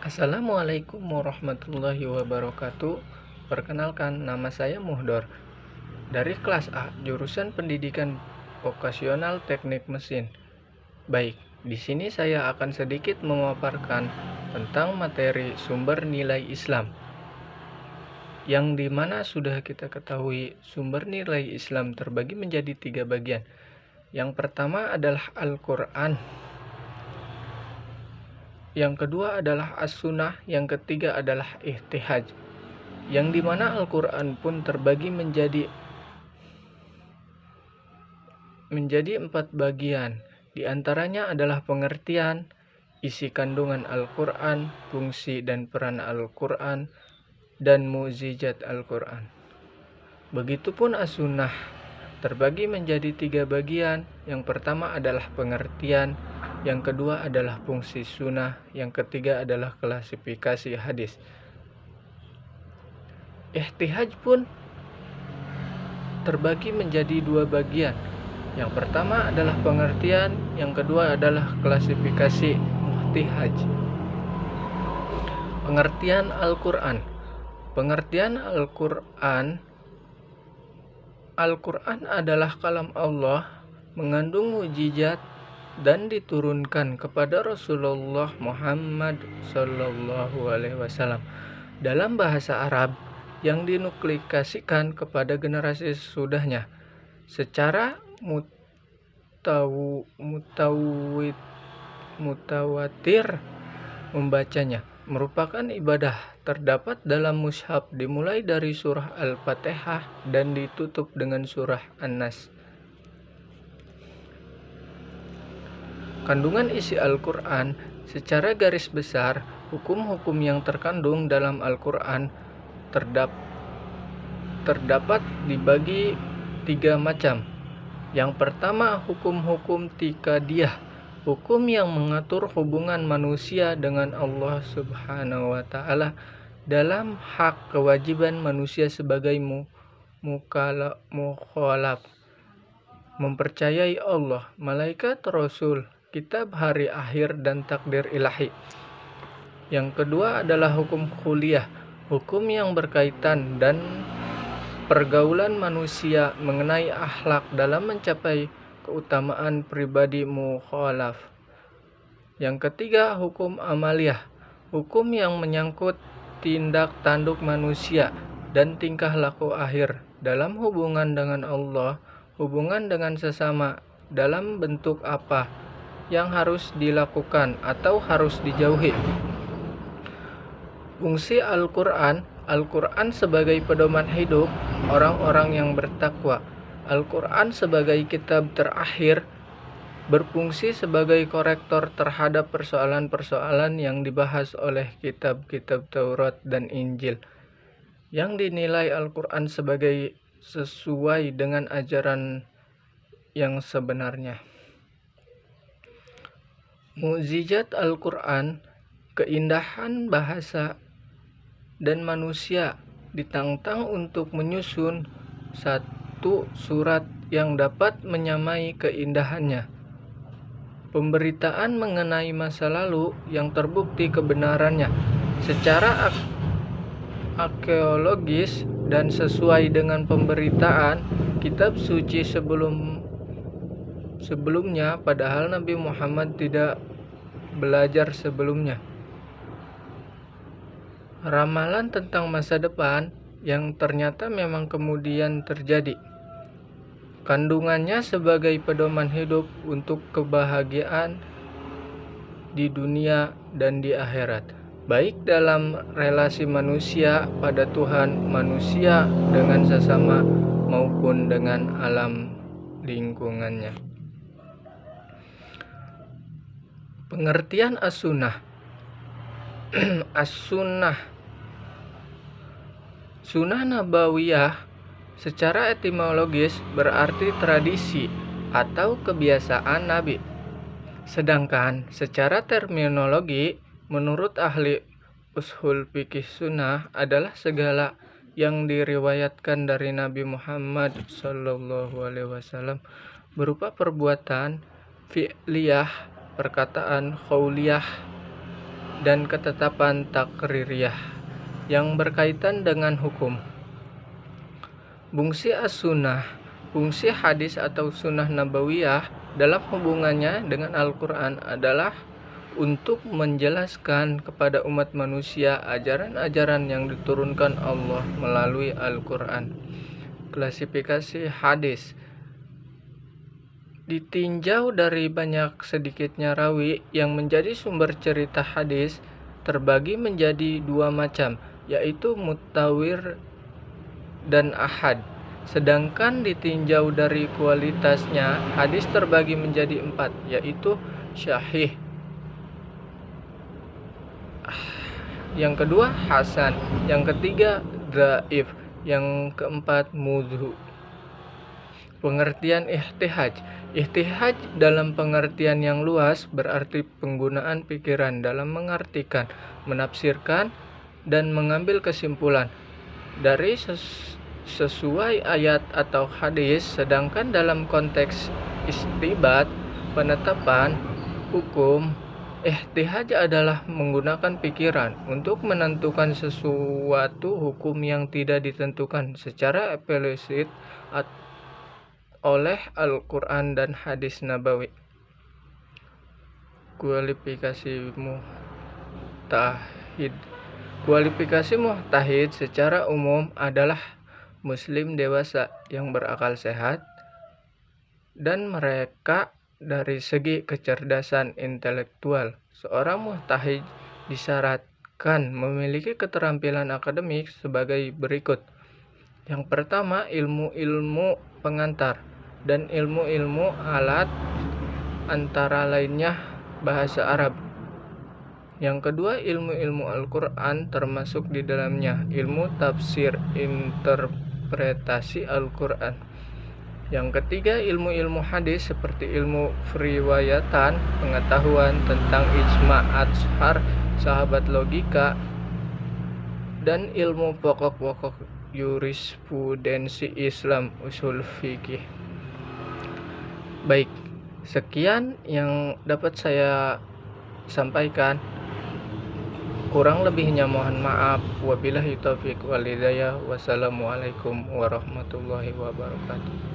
Assalamualaikum warahmatullahi wabarakatuh. Perkenalkan, nama saya Muhdor dari kelas A, jurusan Pendidikan Vokasional Teknik Mesin. Baik, di sini saya akan sedikit memaparkan tentang materi sumber nilai Islam. Yang dimana sudah kita ketahui, sumber nilai Islam terbagi menjadi 3 bagian. Yang pertama adalah Al-Quran, yang kedua adalah As-Sunnah, yang ketiga adalah Ihtihaj. Yang dimana Al-Quran pun terbagi menjadi 4 bagian. Di antaranya adalah pengertian, isi kandungan Al-Quran, fungsi dan peran Al-Quran, dan mukjizat Al-Quran. Begitupun As-Sunnah terbagi menjadi 3 bagian. Yang pertama adalah pengertian, yang kedua adalah fungsi sunnah, yang ketiga adalah klasifikasi hadis. Ihtihaj pun terbagi menjadi 2 bagian. Yang pertama adalah pengertian, yang kedua adalah klasifikasi ihtihaj. Pengertian Al-Quran. Pengertian Al-Quran adalah kalam Allah, mengandung mukjizat dan diturunkan kepada Rasulullah Muhammad SAW dalam bahasa Arab yang dinuklikasikan kepada generasi sesudahnya secara mutawatir. Membacanya merupakan ibadah. Terdapat dalam mushaf dimulai dari surah Al-Fatihah dan ditutup dengan surah An-Nas. Kandungan isi Al-Quran. Secara garis besar, hukum-hukum yang terkandung dalam Al-Quran terdapat dibagi 3 macam. Yang pertama, hukum-hukum tikadiyah, hukum yang mengatur hubungan manusia dengan Allah Subhanahu wa Ta'ala dalam hak kewajiban manusia sebagai mukhalaf, mempercayai Allah, malaikat, rasul, kitab hari akhir, dan takdir ilahi. Yang kedua adalah hukum khuliyah, hukum yang berkaitan dan pergaulan manusia mengenai akhlak dalam mencapai keutamaan pribadi mukhalaf. Yang ketiga, hukum amaliyah, hukum yang menyangkut tindak tanduk manusia dan tingkah laku akhir dalam hubungan dengan Allah, hubungan dengan sesama, dalam bentuk apa yang harus dilakukan atau harus dijauhi. Fungsi Al-Quran. Al-Quran sebagai pedoman hidup orang-orang yang bertakwa. Al-Quran sebagai kitab terakhir berfungsi sebagai korektor terhadap persoalan-persoalan yang dibahas oleh kitab-kitab Taurat dan Injil, yang dinilai Al-Quran sebagai sesuai dengan ajaran yang sebenarnya. Mukjizat Al-Quran. Keindahan bahasa dan manusia ditantang untuk menyusun satu surat yang dapat menyamai keindahannya. Pemberitaan mengenai masa lalu yang terbukti kebenarannya secara arkeologis dan sesuai dengan pemberitaan kitab suci sebelumnya, padahal Nabi Muhammad tidak belajar sebelumnya. Ramalan tentang masa depan yang ternyata memang kemudian terjadi. Kandungannya sebagai pedoman hidup untuk kebahagiaan di dunia dan di akhirat, baik dalam relasi manusia pada Tuhan, manusia dengan sesama, maupun dengan alam lingkungannya. Pengertian As-Sunnah. As-Sunnah, Sunnah Nabawiyah secara etimologis berarti tradisi atau kebiasaan Nabi. Sedangkan secara terminologi, menurut ahli ushul fikih, sunnah adalah segala yang diriwayatkan dari Nabi Muhammad SAW berupa perbuatan fi'liyah, perkataan qauliyah, dan ketetapan takririyah yang berkaitan dengan hukum. Fungsi as-sunnah, fungsi hadis atau sunnah nabawiyah dalam hubungannya dengan Al-Quran adalah untuk menjelaskan kepada umat manusia ajaran-ajaran yang diturunkan Allah melalui Al-Quran. Klasifikasi hadis ditinjau dari banyak sedikitnya rawi yang menjadi sumber cerita hadis terbagi menjadi dua macam, yaitu mutawir dan ahad. Sedangkan ditinjau dari kualitasnya, hadis terbagi menjadi empat, yaitu syahih, yang kedua hasan, yang ketiga dhaif, yang keempat mudhu. Pengertian ihtihaj. Ihtihaj dalam pengertian yang luas berarti penggunaan pikiran dalam mengartikan, menafsirkan, dan mengambil kesimpulan dari sesuai ayat atau hadis. Sedangkan dalam konteks istibat, penetapan hukum, ihtihaj adalah menggunakan pikiran untuk menentukan sesuatu hukum yang tidak ditentukan secara eksplisit oleh Al-Quran dan hadis nabawi. Kualifikasi muhtahid. Kualifikasi muhtahid secara umum adalah muslim dewasa yang berakal sehat dan mereka dari segi kecerdasan intelektual. Seorang muhtahid disyaratkan memiliki keterampilan akademik sebagai berikut. Yang pertama, ilmu-ilmu pengantar dan ilmu-ilmu alat, antara lainnya bahasa Arab. Yang kedua, ilmu-ilmu Al-Quran termasuk di dalamnya ilmu tafsir, interpretasi Al-Quran. Yang ketiga, ilmu-ilmu hadis seperti ilmu riwayatan, pengetahuan tentang ijma' ashar, sahabat, logika, dan ilmu pokok-pokok jurisprudensi Islam, usul fikih. Baik, sekian yang dapat saya sampaikan. Kurang lebihnya mohon maaf. Wabillahi taufiq wal hidayah. Wassalamualaikum warahmatullahi wabarakatuh.